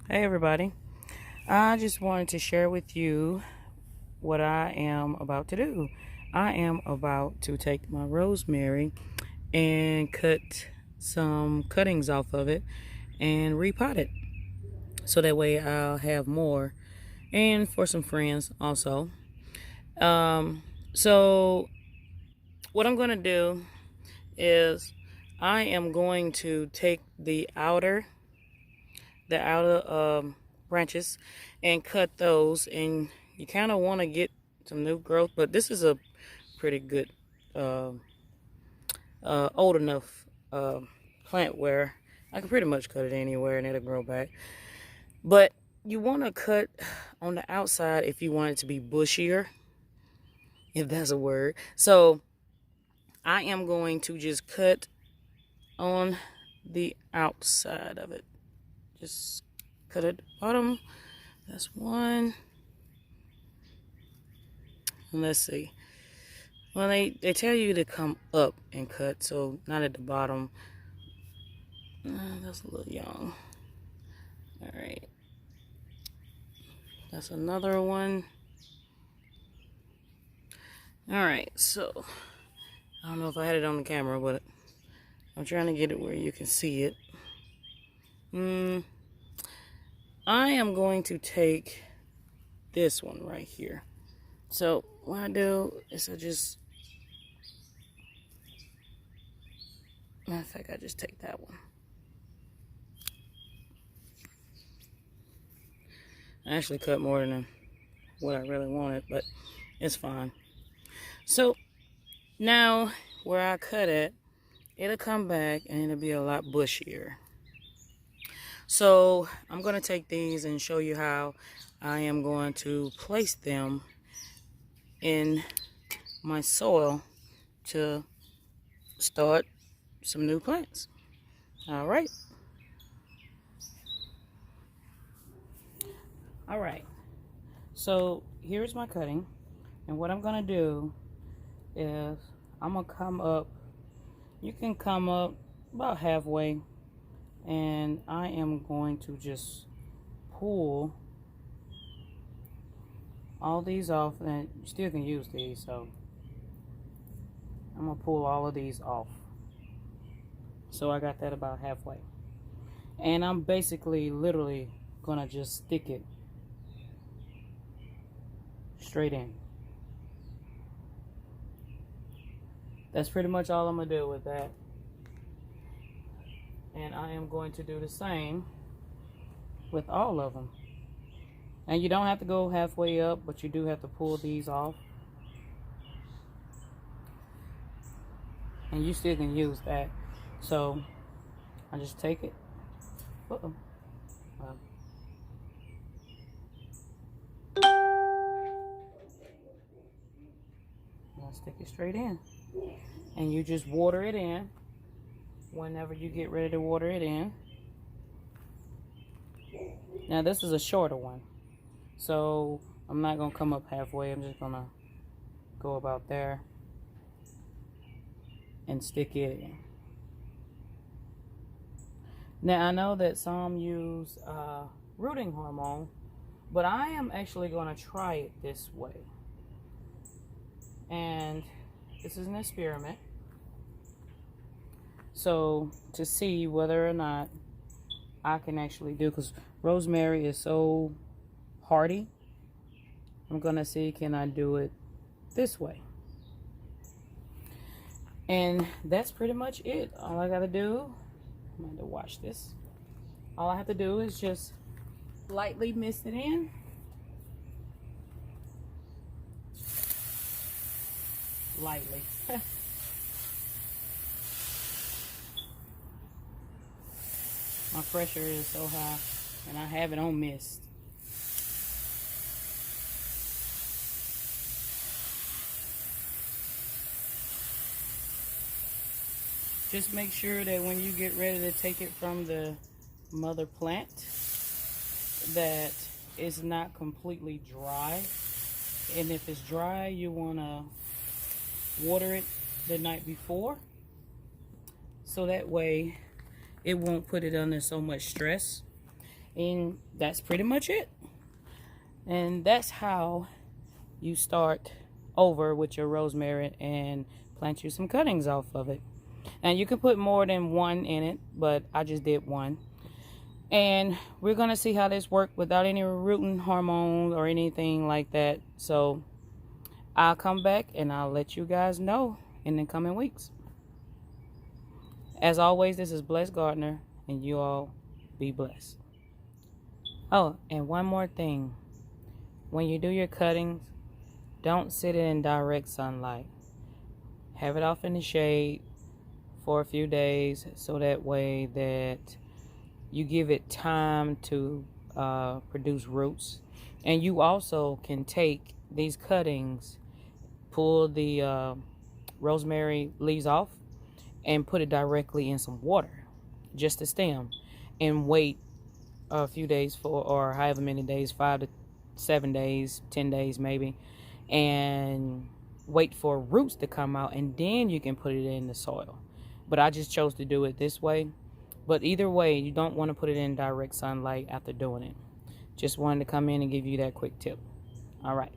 Hey everybody, I just wanted to share with you what I am about to do. I am about to take my rosemary and cut some cuttings off of it and repot it. So that way I'll have more and for some friends also. Um, so what I'm going to do is I am going to take the outer branches and cut those, and you kind of want to get some new growth, but this is a pretty good uh, old enough plant where I can pretty much cut it anywhere and it'll grow back. But you want to cut on the outside if you want it to be bushier, if that's a word. So I am going to just cut on the outside of it. Just cut at the bottom. That's one. And let's see. Well, they tell you to come up and cut, so not at the bottom. That's a little young. All right. That's another one. All right, so I don't know if I had it on the camera, but I'm trying to get it where you can see it. I am going to take this one right here. So what I do is matter of fact, I just take that one. I actually cut more than what I really wanted, but it's fine. So now where I cut it, it'll come back and it'll be a lot bushier. So I'm going to take these and show you how I am going to place them in my soil to start some new plants. All right. All right. So here's my cutting. And what I'm going to do is I'm going to come up. You can come up about halfway. And I am going to just pull all these off, and you still can use these, so I'm gonna pull all of these off. So I got that about halfway, and I'm basically literally gonna just stick it straight in. That's pretty much all I'm gonna do with that, and I am going to do the same with all of them. And you don't have to go halfway up, but you do have to pull these off. And you still can use that. So I just take it. Uh-oh. I'll stick it straight in. And you just water it in whenever you get ready to water it in. Now this is a shorter one, so I'm not going to come up halfway. I'm just going to go about there and stick it in. Now I know that some use rooting hormone, but I am actually going to try it this way. And this is an experiment. So to see whether or not I can actually do, because rosemary is so hardy, I'm gonna see, can I do it this way? And that's pretty much it. All I gotta do, I'm going to wash this. All I have to do is just lightly mist it in. Lightly. My pressure is so high, and I have it on mist. Just make sure that when you get ready to take it from the mother plant, that it's not completely dry. And if it's dry, you want to water it the night before, so that way it won't put it under so much stress. And that's pretty much it. And that's how you start over with your rosemary and plant you some cuttings off of it. And you can put more than one in it, but I just did one. And we're going to see how this works without any rooting hormones or anything like that. So I'll come back and I'll let you guys know in the coming weeks. As always, this is Blessed Gardener, and you all be blessed. Oh, and one more thing. When you do your cuttings, don't sit it in direct sunlight. Have it off in the shade for a few days, so that way that you give it time to produce roots. And you also can take these cuttings, pull the rosemary leaves off, and put it directly in some water, just the stem, and wait a few days for, or however many days, 5 to 7 days, 10 days maybe, and wait for roots to come out, and then you can put it in the soil. But I just chose to do it this way. But either way, you don't want to put it in direct sunlight after doing it. Just wanted to come in and give you that quick tip. All right.